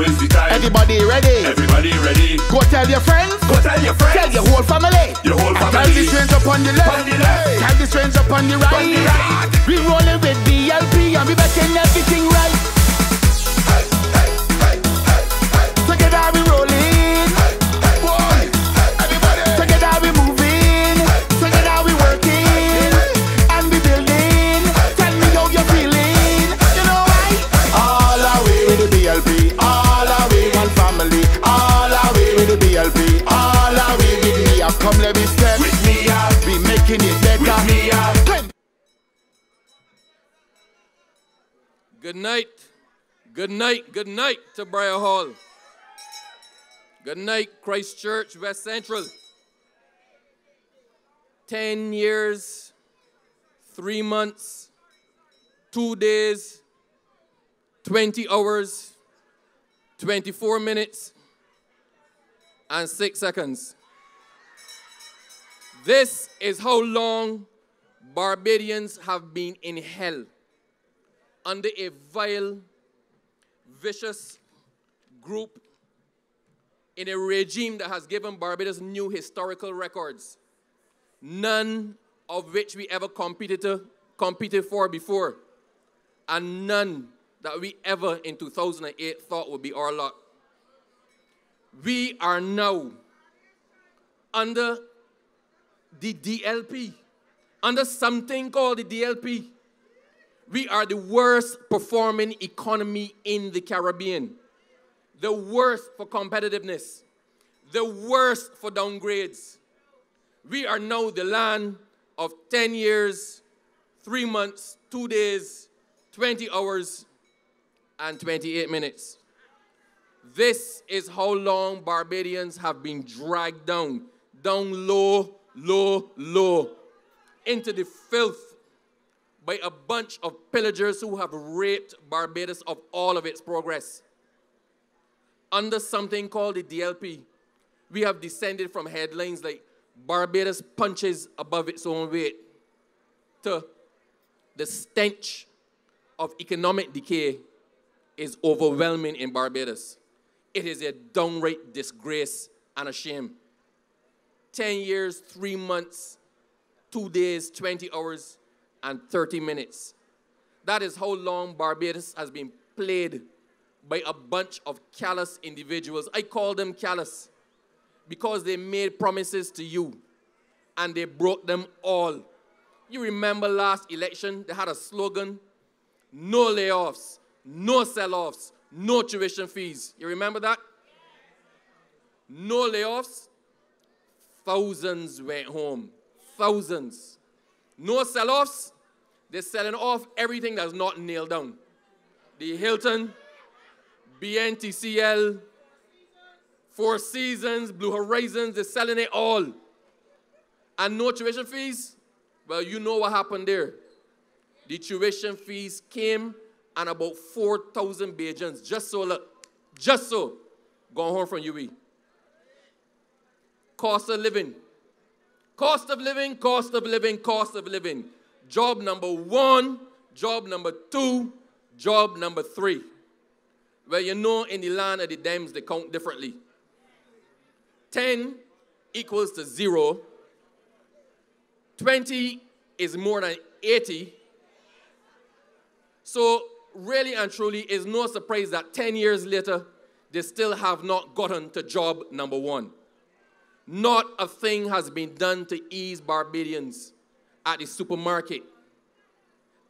is the time. Everybody ready? Everybody ready? Go tell your friends. Go tell your friends. Tell your whole family. Your whole And family. tell the strangers up on the left. On the left. Tell the strangers up on the right. On the right. We rolling with BLP and we making everything right. Hey, hey, hey, hey, hey. Together we rolling. Hey, hey, boy. Everybody. Together we moving. Together we working. And we building. Tell me how you're feeling. You know why? All our way with the BLP. All our way one family. All our way with the BLP. All our way with me. Come let me step. With me up. We making it better. With me up. Good night. Good night. Good night to Briar Hall. Good night, Christ Church, West Central. 10 years, 3 months, 2 days, 20 hours, 24 minutes, and 6 seconds. This is how long Barbadians have been in hell, under a vile, vicious group in a regime that has given Barbados new historical records, none of which we ever competed for before, and none that we ever in 2008 thought would be our lot. We are now under the DLP, under something called the DLP. We are the worst performing economy in the Caribbean, the worst for competitiveness, the worst for downgrades. We are now the land of 10 years, 3 months, 2 days, 20 hours, and 28 minutes. This is how long Barbadians have been dragged down low, low, low, into the filth by a bunch of pillagers who have raped Barbados of all of its progress. Under something called the DLP, we have descended from headlines like Barbados punches above its own weight to the stench of economic decay is overwhelming in Barbados. It is a downright disgrace and a shame. 10 years, 3 months, 2 days, 20 hours, and 30 minutes. That is how long Barbados has been played by a bunch of callous individuals. I call them callous because they made promises to you and they broke them all. You remember last election, they had a slogan, no layoffs, no sell-offs, no tuition fees. You remember that? No layoffs, thousands went home, thousands. No sell-offs, they're selling off everything that's not nailed down. The Hilton, BNTCL, Four Seasons, Blue Horizons, they're selling it all. And no tuition fees? Well, you know what happened there. The tuition fees came and about 4,000 Bajans, just so, gone home from UE. Cost of living. Cost of living, cost of living, cost of living. Job number 1, job number 2, job number 3. Well, you know in the land of the Dems, they count differently. 10 equals to 0. 20 is more than 80. So really and truly, it's no surprise that 10 years later, they still have not gotten to job number 1. Not a thing has been done to ease Barbadians at the supermarket,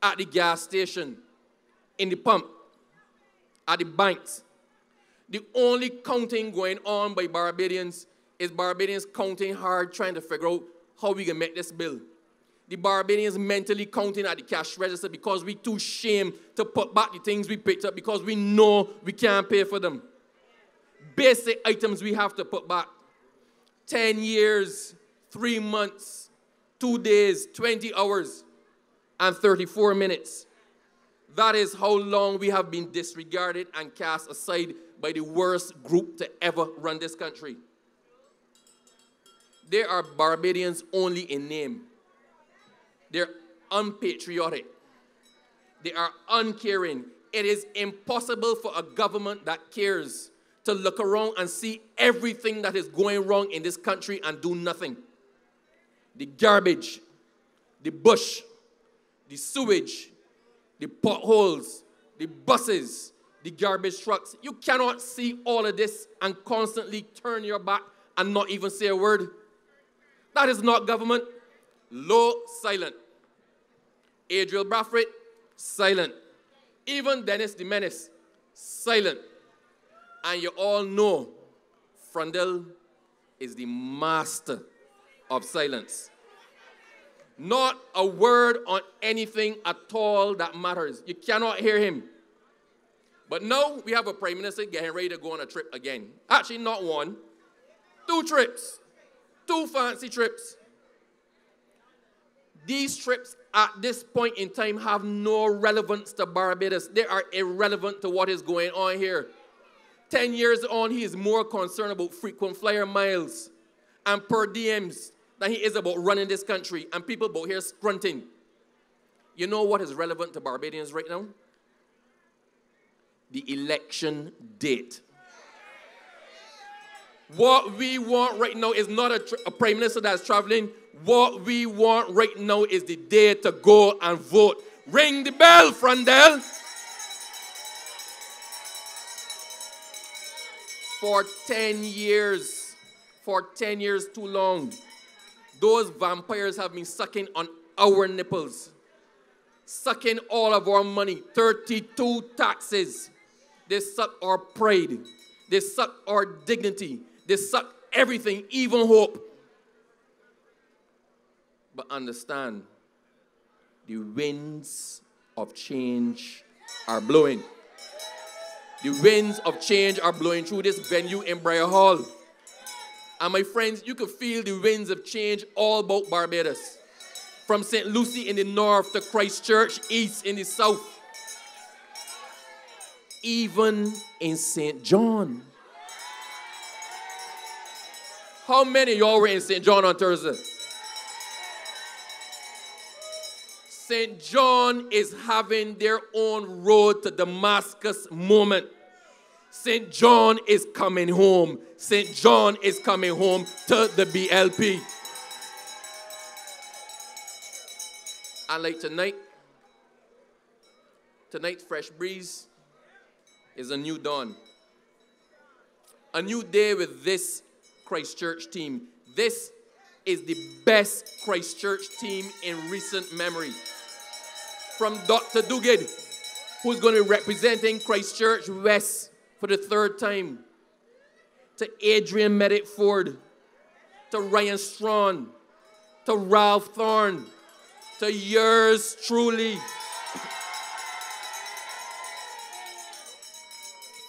at the gas station, in the pump, at the banks. The only counting going on by Barbadians is Barbadians counting hard, trying to figure out how we can make this bill. The Barbadians mentally counting at the cash register because we too ashamed to put back the things we picked up because we know we can't pay for them. Basic items we have to put back. 10 years, 3 months, 2 days, 20 hours, and 34 minutes. That is how long we have been disregarded and cast aside by the worst group to ever run this country. They are Barbadians only in name. They're unpatriotic. They are uncaring, It is impossible for a government that cares to look around and see everything that is going wrong in this country and do nothing. The garbage, the bush, the sewage, the potholes, the buses, the garbage trucks. You cannot see all of this and constantly turn your back and not even say a word. That is not government. Low, silent. Adriel Brathwaite, silent. Even Dennis the Menace, silent. And you all know Frandel is the master of silence. Not a word on anything at all that matters. You cannot hear him. But now we have a prime minister getting ready to go on a trip again. Actually, not one, 2 trips. 2 fancy trips. These trips at this point in time have no relevance to Barbados. They are irrelevant to what is going on here. 10 years on, he is more concerned about frequent flyer miles and per diems than he is about running this country and people about here scrunting. You know what is relevant to Barbadians right now? The election date. What we want right now is not a prime minister that's traveling. What we want right now is the day to go and vote. Ring the bell, Frandel. For 10 years too long, those vampires have been sucking on our nipples, sucking all of our money, 32 taxes. They suck our pride. They suck our dignity. They suck everything, even hope. But understand, the winds of change are blowing. The winds of change are blowing through this venue in Briar Hall. And my friends, you can feel the winds of change all about Barbados. From St. Lucie in the north to Christchurch east in the south. Even in St. John. How many of y'all were in St. John on Thursday? St. John is having their own road to Damascus moment. St. John is coming home. St. John is coming home to the BLP. And like tonight's fresh breeze is a new dawn. A new day with this Christchurch team. This is the best Christchurch team in recent memory. From Dr. Duguid, who's going to be representing Christchurch West for the 3rd time, to Adrian Medic-Ford, to Ryan Strawn, to Ralph Thorne, to yours truly.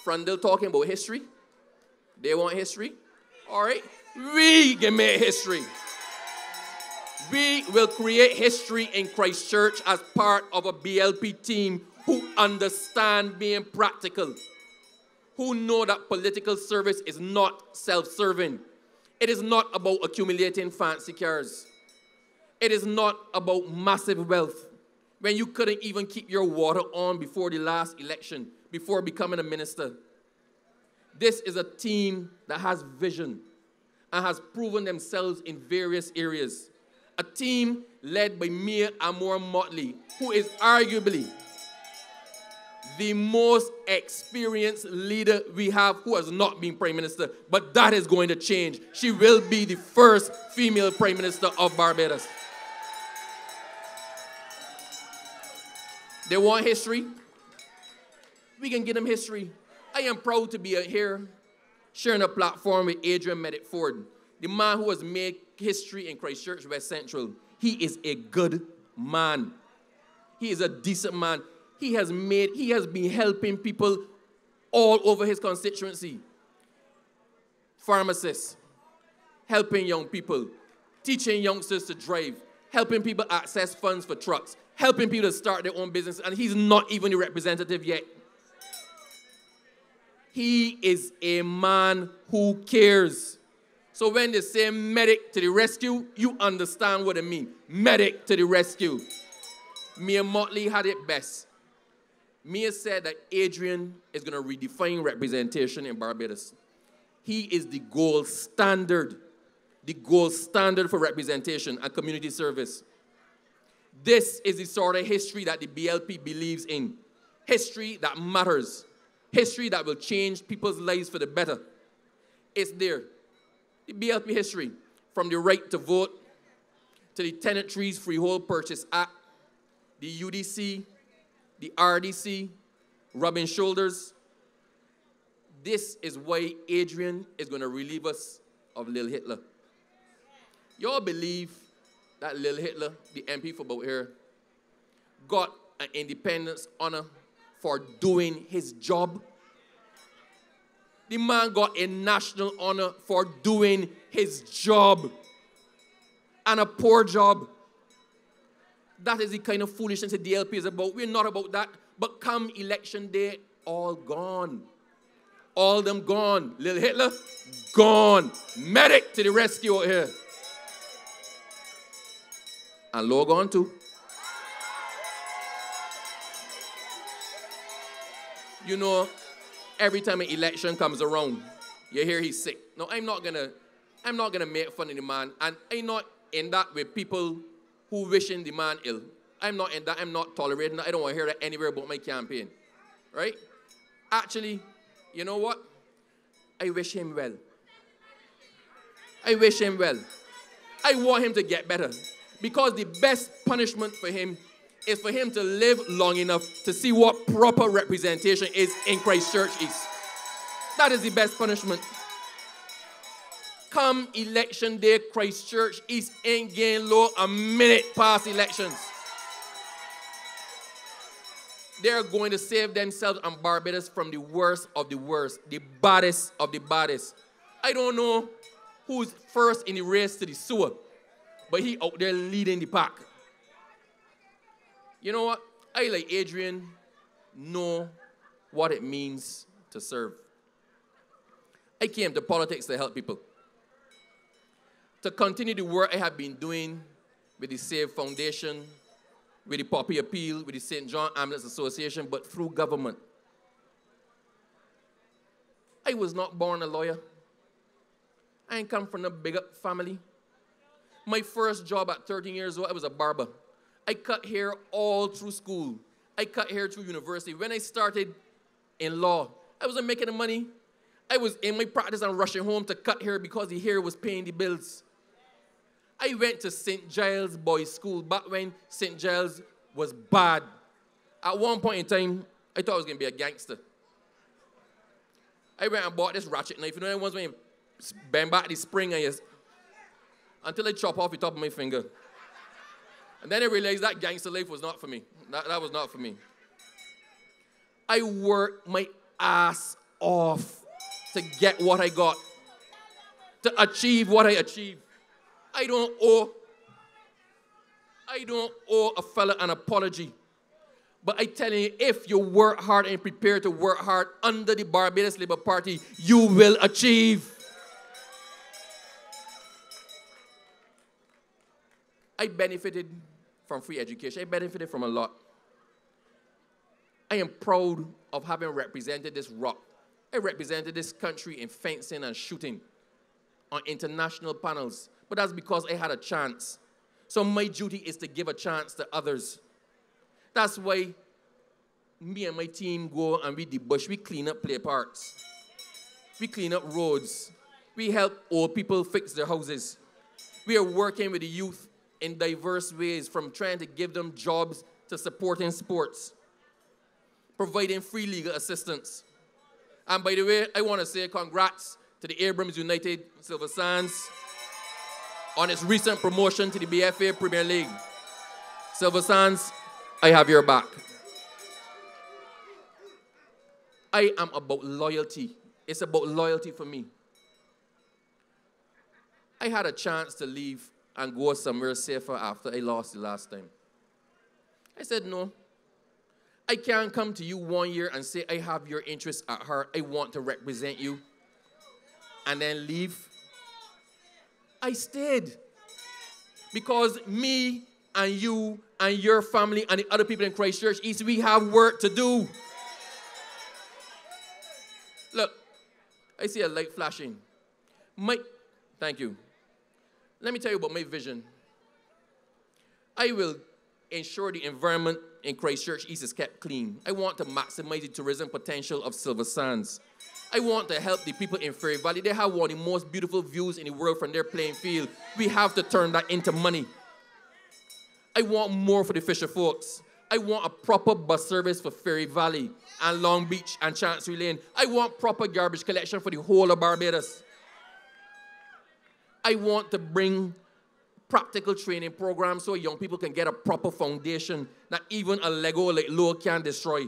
Frandel talking about history. They want history. All right, we can make history. We will create history in Christchurch as part of a BLP team who understand being practical, who know that political service is not self-serving. It is not about accumulating fancy cars. It is not about massive wealth. When you couldn't even keep your water on before the last election, before becoming a minister. This is a team that has vision and has proven themselves in various areas. A team led by Mia Amor Motley, who is arguably the most experienced leader we have who has not been prime minister. But that is going to change. She will be the first female prime minister of Barbados. They want history. We can give them history. I am proud to be here sharing a platform with Adrian Medic-Ford, the man who has made history in Christchurch West Central. He is a good man. He is a decent man. He has been helping people all over his constituency. Pharmacists, helping young people, teaching youngsters to drive, helping people access funds for trucks, helping people to start their own business, and he's not even the representative yet. He is a man who cares. So when they say medic to the rescue, you understand what I mean. Medic to the rescue. Mia Motley had it best. Mia said that Adrian is going to redefine representation in Barbados. He is the gold standard for representation and community service. This is the sort of history that the BLP believes in. History that matters. History that will change people's lives for the better. It's there. The BLP history, from the right to vote, to the Tenantries Freehold Purchase Act, the UDC, the RDC, rubbing shoulders. This is why Adrian is going to relieve us of Lil Hitler. Y'all believe that Lil Hitler, the MP for about here, got an independence honor for doing his job? The man got a national honor for doing his job. And a poor job. That is the kind of foolishness the DLP is about. We're not about that. But come election day, all gone. All them gone. Lil Hitler, gone. Medic to the rescue out here. And Low gone too. You know, every time an election comes around, you hear he's sick. No, I'm not gonna make fun of the man. And I'm not in that with people who wishing the man ill. I'm not in that. I'm not tolerating that. I don't want to hear that anywhere about my campaign. Right? Actually, you know what? I wish him well. I wish him well. I want him to get better. Because the best punishment for him is for him to live long enough to see what proper representation is in Christchurch East. That is the best punishment. Come election day, Christchurch East ain't getting low a minute past elections. They're going to save themselves and Barbados from the worst of the worst, the baddest of the baddest. I don't know who's first in the race to the sewer, but he out there leading the pack. You know what? I, like Adrian, know what it means to serve. I came to politics to help people. To continue the work I have been doing with the SAVE Foundation, with the Poppy Appeal, with the St. John Ambulance Association, but through government. I was not born a lawyer. I ain't come from a big up family. My first job at 13 years old, I was a barber. I cut hair all through school. I cut hair through university. When I started in law, I wasn't making the money. I was in my practice and rushing home to cut hair because the hair was paying the bills. I went to St. Giles Boys School back when St. Giles was bad. At one point in time, I thought I was going to be a gangster. I went and bought this ratchet knife. You know, once when you bend back the spring and until I chop off the top of my finger. And then I realized that gangster life was not for me. That was not for me. I worked my ass off to get what I got, to achieve what I achieved. I don't owe a fella an apology. But I tell you, if you work hard and prepare to work hard under the Barbados Labour Party, you will achieve. I benefited from free education. I benefited from a lot. I am proud of having represented this rock. I represented this country in fencing and shooting on international panels. But that's because I had a chance. So my duty is to give a chance to others. That's why me and my team go and we debush. We clean up play parks. We clean up roads. We help old people fix their houses. We are working with the youth in diverse ways, from trying to give them jobs to supporting sports, providing free legal assistance. And by the way, I want to say congrats to the Abrams United Silver Sands on its recent promotion to the BFA Premier League. Silver Sands, I have your back. I am about loyalty. It's about loyalty for me. I had a chance to leave and go somewhere safer after I lost the last time. I said, no. I can't come to you 1 year and say I have your interests at heart. I want to represent you. And then leave. I stayed. Because me and you and your family and the other people in Christchurch East, we have work to do. Look, I see a light flashing. Thank you. Let me tell you about my vision. I will ensure the environment in Christchurch East is kept clean. I want to maximize the tourism potential of Silver Sands. I want to help the people in Fairy Valley. They have one of the most beautiful views in the world from their playing field. We have to turn that into money. I want more for the fisher folks. I want a proper bus service for Fairy Valley and Long Beach and Chancery Lane. I want proper garbage collection for the whole of Barbados. I want to bring practical training programs so young people can get a proper foundation that even a Lego like Low can destroy.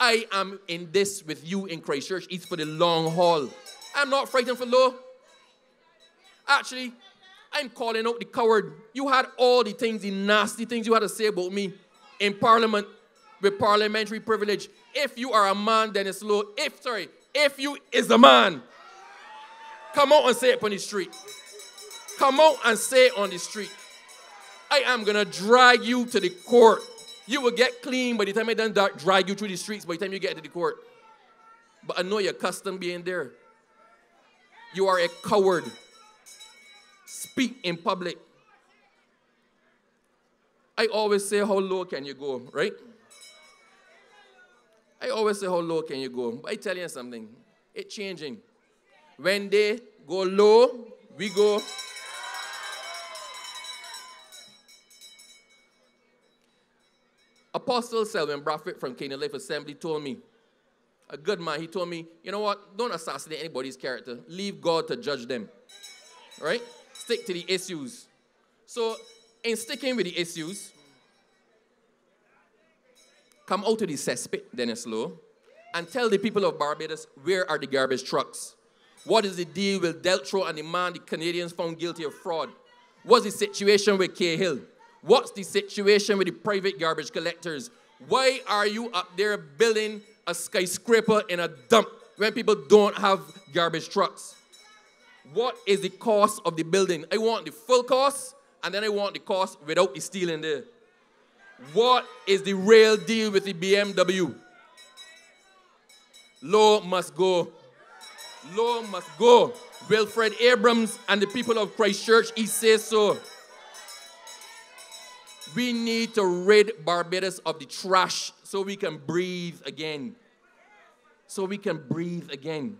I am in this with you in Christchurch East for the long haul. I'm not frightened for Low. Actually, I'm calling out the coward. You had all the things, the nasty things you had to say about me in Parliament with parliamentary privilege. If you are a man, then it's Low. If you is a man, come out and say it on the street. Come out and say it on the street. I am going to drag you to the court. You will get clean by the time I done drag you through the streets by the time you get to the court. But I know you're accustomed being there. You are a coward. Speak in public. I always say, how low can you go, right? I always say, how low can you go? But I tell you something. It's changing. When they go low, we go. Apostle Selwyn Bradford from Canaan Life Assembly told me, a good man, he told me, you know what, don't assassinate anybody's character. Leave God to judge them. Right? Stick to the issues. So, in sticking with the issues, come out to the cesspit, Dennis Lowe, and tell the people of Barbados, where are the garbage trucks? What is the deal with Deltro and the man the Canadians found guilty of fraud? What's the situation with Cahill? What's the situation with the private garbage collectors? Why are you up there building a skyscraper in a dump when people don't have garbage trucks? What is the cost of the building? I want the full cost, and then I want the cost without the steel in there. What is the real deal with the BMW? Low must go. Low must go. Wilfred Abrams and the people of Christchurch East say so. We need to rid Barbados of the trash so we can breathe again. So we can breathe again.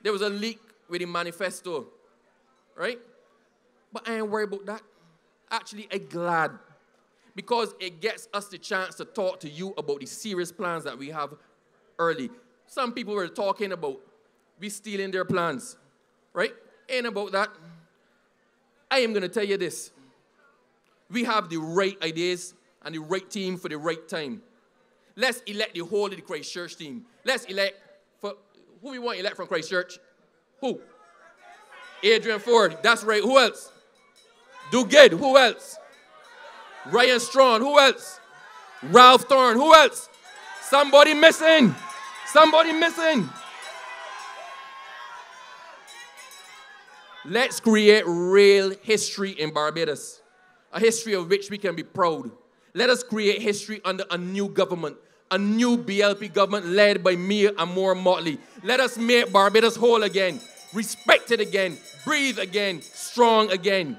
There was a leak with the manifesto, right? But I ain't worried about that. Actually, I'm glad. Because it gets us the chance to talk to you about the serious plans that we have early. Some people were talking about we stealing their plans, right? Ain't about that. I am going to tell you this. We have the right ideas and the right team for the right time. Let's elect the whole of the Christchurch team. Let's elect, for who we want to elect from Christchurch? Who? Adrian Ford. That's right. Who else? Duguid. Who else? Ryan Strawn. Who else? Ralph Thorne. Who else? Somebody missing. Somebody missing. Let's create real history in Barbados. A history of which we can be proud. Let us create history under a new government. A new BLP government led by me and Moore Motley. Let us make Barbados whole again. Respected again. Breathe again. Strong again.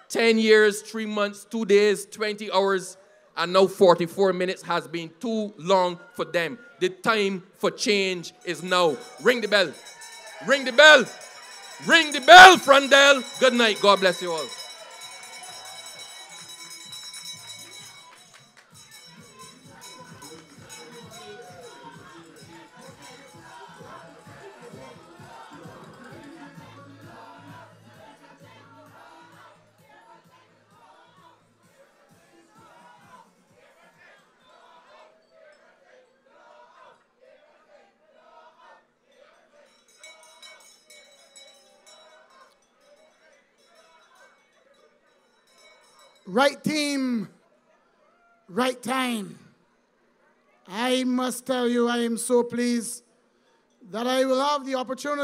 10 years, 3 months, 2 days, 20 hours, and now 44 minutes has been too long for them. The time for change is now. Ring the bell. Ring the bell. Ring the bell, Frondell. Good night. God bless you all. Right team, right time. I must tell you, I am so pleased that I will have the opportunity